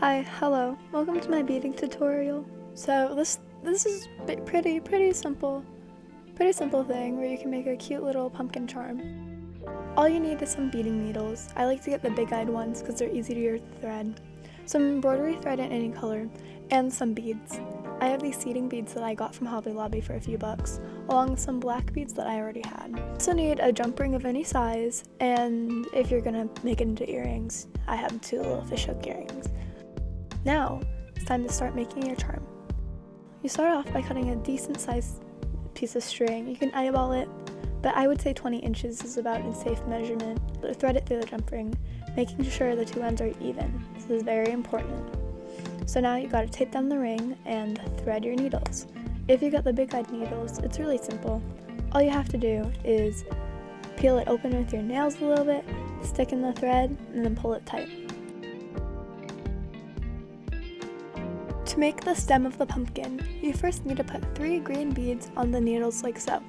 Hi, hello. Welcome to my beading tutorial. So this is pretty simple thing where you can make a cute little pumpkin charm. All you need is some beading needles. I like to get the big-eyed ones because they're easier to thread. Some embroidery thread in any color, and some beads. I have these seeding beads that I got from Hobby Lobby for a few bucks, along with some black beads that I already had. You also need a jump ring of any size, and if you're gonna make it into earrings, I have 2 little fishhook earrings. Now, it's time to start making your charm. You start off by cutting a decent sized piece of string. You can eyeball it, but I would say 20 inches is about a safe measurement. Thread it through the jump ring, making sure the 2 ends are even. This is very important. So now you gotta tape down the ring and thread your needles. If you got the big-eyed needles, it's really simple. All you have to do is peel it open with your nails a little bit, stick in the thread, and then pull it tight. To make the stem of the pumpkin, you first need to put 3 green beads on the needles like so.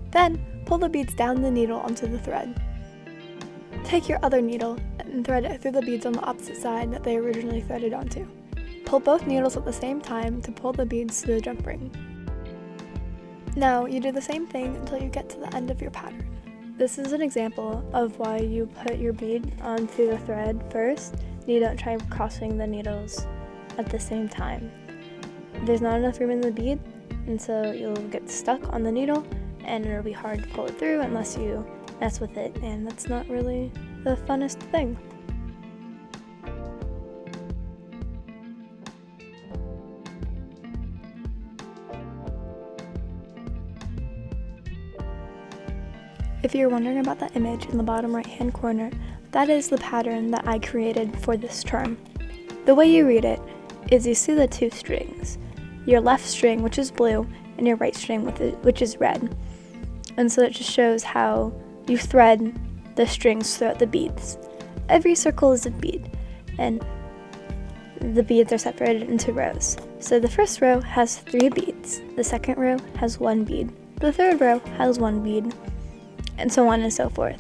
Then, pull the beads down the needle onto the thread. Take your other needle and thread it through the beads on the opposite side that they originally threaded onto. Pull both needles at the same time to pull the beads to the jump ring. Now, you do the same thing until you get to the end of your pattern. This is an example of why you put your bead onto the thread first. You don't try crossing the needles at the same time. There's not enough room in the bead, and so you'll get stuck on the needle, and it'll be hard to pull it through unless you mess with it, and that's not really the funnest thing. If you're wondering about that image in the bottom right hand corner, that is the pattern that I created for this charm. The way you read it is you see the 2 strings, your left string, which is blue, and your right string, which is red. And so it just shows how you thread the strings throughout the beads. Every circle is a bead, and the beads are separated into rows. So the first row has 3 beads, the second row has 1 bead, the third row has 1 bead, and so on and so forth.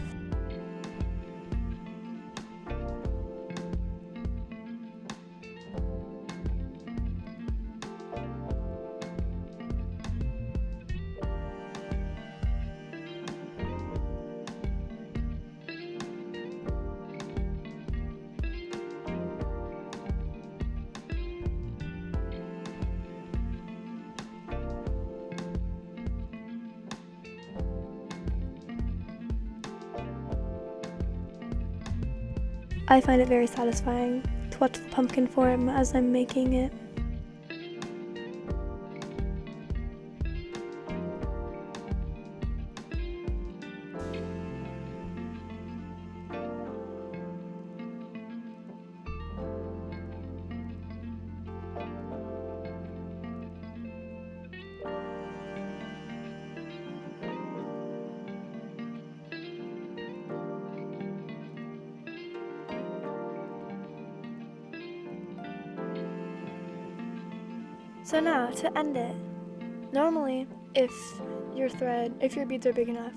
I find it very satisfying to watch the pumpkin form as I'm making it. So now, to end it, normally if your beads are big enough,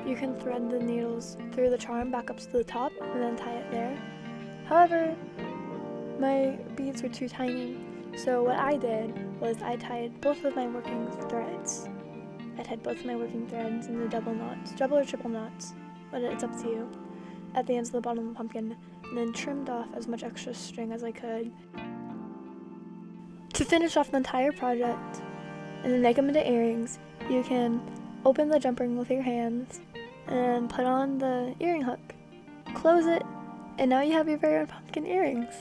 you can thread the needles through the charm back up to the top and then tie it there. However, my beads were too tiny, so what I did was I tied both of my working threads. I tied both of my working threads in the double or triple knots, but it's up to you, at the ends of the bottom of the pumpkin, and then trimmed off as much extra string as I could. To finish off the entire project and then make them into earrings, you can open the jump ring with your hands and put on the earring hook, close it, and now you have your very own pumpkin earrings.